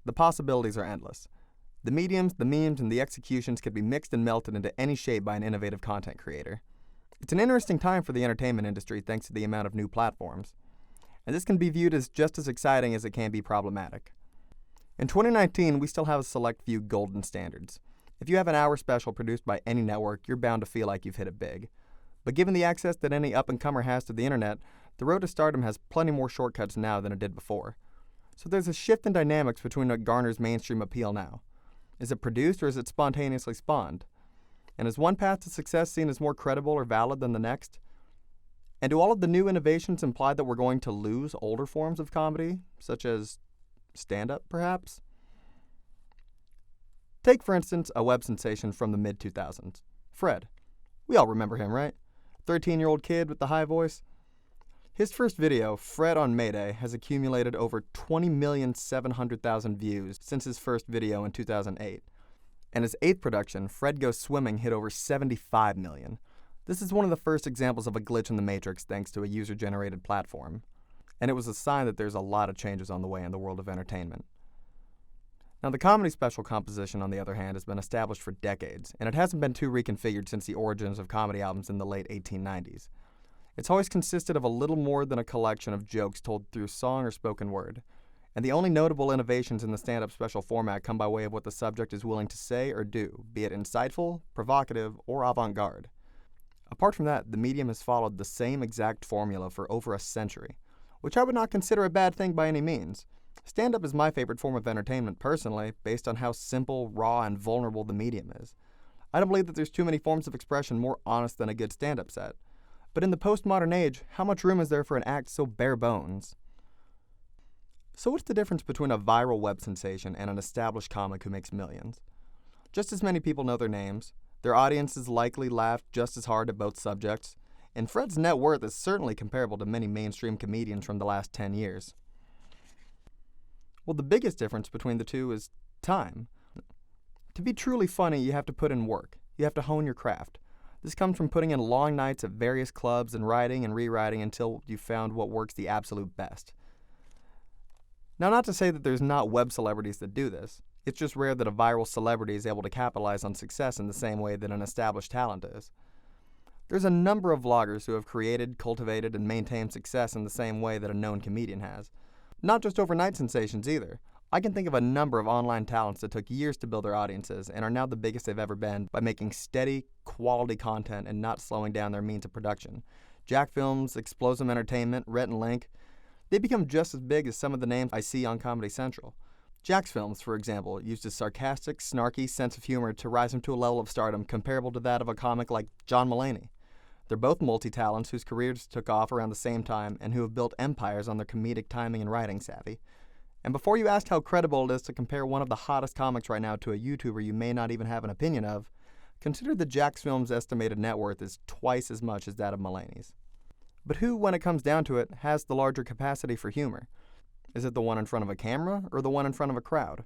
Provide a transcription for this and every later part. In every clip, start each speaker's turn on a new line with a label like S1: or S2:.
S1: The possibilities are endless. The mediums, the memes, and the executions can be mixed and melted into any shape by an innovative content creator. It's an interesting time for the entertainment industry thanks to the amount of new platforms. And this can be viewed as just as exciting as it can be problematic. In 2019, we still have a select few golden standards. If you have an hour special produced by any network, you're bound to feel like you've hit it big. But given the access that any up-and-comer has to the internet, the road to stardom has plenty more shortcuts now than it did before. So there's a shift in dynamics between what garners mainstream appeal now. Is it produced or is it spontaneously spawned? And is one path to success seen as more credible or valid than the next? And do all of the new innovations imply that we're going to lose older forms of comedy, such as stand-up, perhaps? Take, for instance, a web sensation from the mid-2000s, Fred. We all remember him, right? 13-year-old kid with the high voice. His first video, Fred on Mayday, has accumulated over 20,700,000 views since his first video in 2008. And his eighth production, Fred Goes Swimming, hit over 75 million. This is one of the first examples of a glitch in the matrix thanks to a user-generated platform. And it was a sign that there's a lot of changes on the way in the world of entertainment. Now, the comedy special composition, on the other hand, has been established for decades, and it hasn't been too reconfigured since the origins of comedy albums in the late 1890s. It's always consisted of a little more than a collection of jokes told through song or spoken word. And the only notable innovations in the stand-up special format come by way of what the subject is willing to say or do, be it insightful, provocative, or avant-garde. Apart from that, the medium has followed the same exact formula for over a century, which I would not consider a bad thing by any means. Stand-up is my favorite form of entertainment personally, based on how simple, raw, and vulnerable the medium is. I don't believe that there's too many forms of expression more honest than a good stand-up set. But in the postmodern age, how much room is there for an act so bare bones? So what's the difference between a viral web sensation and an established comic who makes millions? Just as many people know their names, their audiences likely laugh just as hard at both subjects, and Fred's net worth is certainly comparable to many mainstream comedians from the last 10 years. Well, the biggest difference between the two is time. To be truly funny, you have to put in work. You have to hone your craft. This comes from putting in long nights at various clubs and writing and rewriting until you've found what works the absolute best. Now, not to say that there's not web celebrities that do this. It's just rare that a viral celebrity is able to capitalize on success in the same way that an established talent is. There's a number of vloggers who have created, cultivated, and maintained success in the same way that a known comedian has. Not just overnight sensations either. I can think of a number of online talents that took years to build their audiences and are now the biggest they've ever been by making steady, quality content and not slowing down their means of production. Jack Films, Explosive Entertainment, Rhett and Link, they become just as big as some of the names I see on Comedy Central. Jack's Films, for example, used a sarcastic, snarky sense of humor to rise him to a level of stardom comparable to that of a comic like John Mulaney. They're both multi-talents whose careers took off around the same time and who have built empires on their comedic timing and writing savvy. And before you ask how credible it is to compare one of the hottest comics right now to a YouTuber you may not even have an opinion of, consider that Jack's Films' estimated net worth is twice as much as that of Mulaney's. But who, when it comes down to it, has the larger capacity for humor? Is it the one in front of a camera or the one in front of a crowd?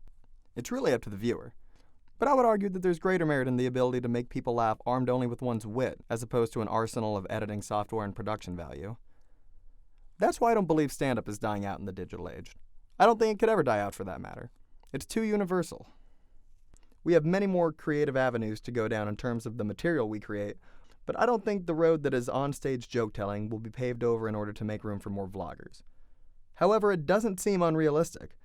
S1: It's really up to the viewer. But I would argue that there's greater merit in the ability to make people laugh armed only with one's wit, as opposed to an arsenal of editing software and production value. That's why I don't believe stand-up is dying out in the digital age. I don't think it could ever die out for that matter. It's too universal. We have many more creative avenues to go down in terms of the material we create, but I don't think the road that is on-stage joke-telling will be paved over in order to make room for more vloggers. However, it doesn't seem unrealistic.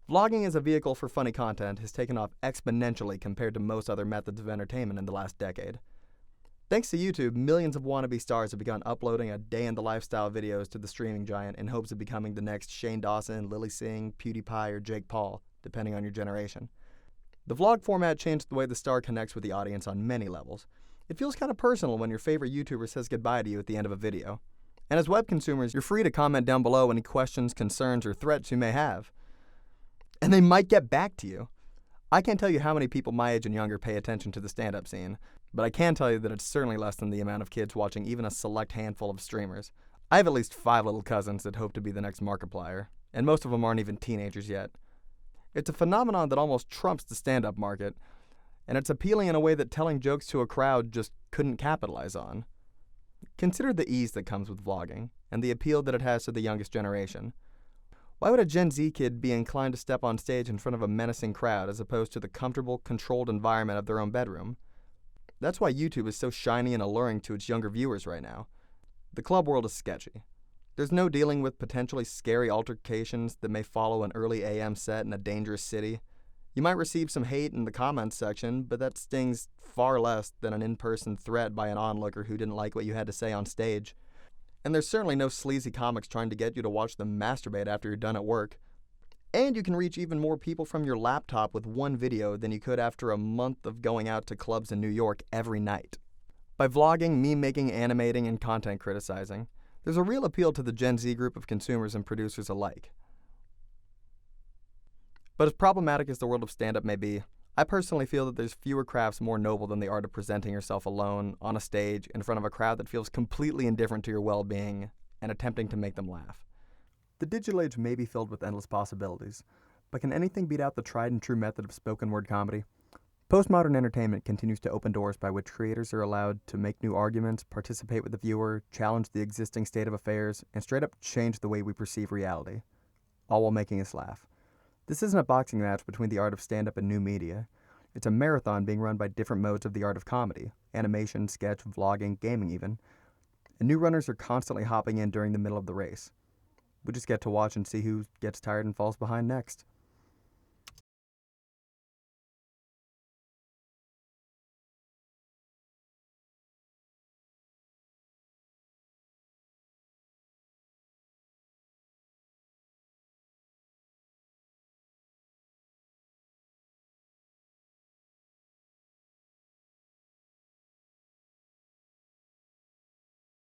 S1: Vlogging as a vehicle for funny content has taken off exponentially compared to most other methods of entertainment in the last decade. Thanks to YouTube, millions of wannabe stars have begun uploading a day-in-the-lifestyle videos to the streaming giant in hopes of becoming the next Shane Dawson, Lily Singh, PewDiePie, or Jake Paul, depending on your generation. The vlog format changed the way the star connects with the audience on many levels. It feels kind of personal when your favorite YouTuber says goodbye to you at the end of a video. And as web consumers, you're free to comment down below any questions, concerns, or threats you may have. And they might get back to you. I can't tell you how many people my age and younger pay attention to the stand-up scene, but I can tell you that it's certainly less than the amount of kids watching even a select handful of streamers. I have at least 5 little cousins that hope to be the next Markiplier, and most of them aren't even teenagers yet. It's a phenomenon that almost trumps the stand-up market, and it's appealing in a way that telling jokes to a crowd just couldn't capitalize on. Consider the ease that comes with vlogging, and the appeal that it has to the youngest generation. Why would a Gen Z kid be inclined to step on stage in front of a menacing crowd as opposed to the comfortable, controlled environment of their own bedroom? That's why YouTube is so shiny and alluring to its younger viewers right now. The club world is sketchy. There's no dealing with potentially scary altercations that may follow an early AM set in a dangerous city. You might receive some hate in the comments section, but that stings far less than an in-person threat by an onlooker who didn't like what you had to say on stage. And there's certainly no sleazy comics trying to get you to watch them masturbate after you're done at work. And you can reach even more people from your laptop with one video than you could after a month of going out to clubs in New York every night. By vlogging, meme-making, animating, and content criticizing, there's a real appeal to the Gen Z group of consumers and producers alike. But as problematic as the world of stand-up may be, I personally feel that there's fewer crafts more noble than the art of presenting yourself alone, on a stage, in front of a crowd that feels completely indifferent to your well-being, and attempting to make them laugh. The digital age may be filled with endless possibilities, but can anything beat out the tried and true method of spoken word comedy? Postmodern entertainment continues to open doors by which creators are allowed to make new arguments, participate with the viewer, challenge the existing state of affairs, and straight up change the way we perceive reality, all while making us laugh. This isn't a boxing match between the art of stand-up and new media. It's a marathon being run by different modes of the art of comedy, animation, sketch, vlogging, gaming even, and new runners are constantly hopping in during the middle of the race. We just get to watch and see who gets tired and falls behind next.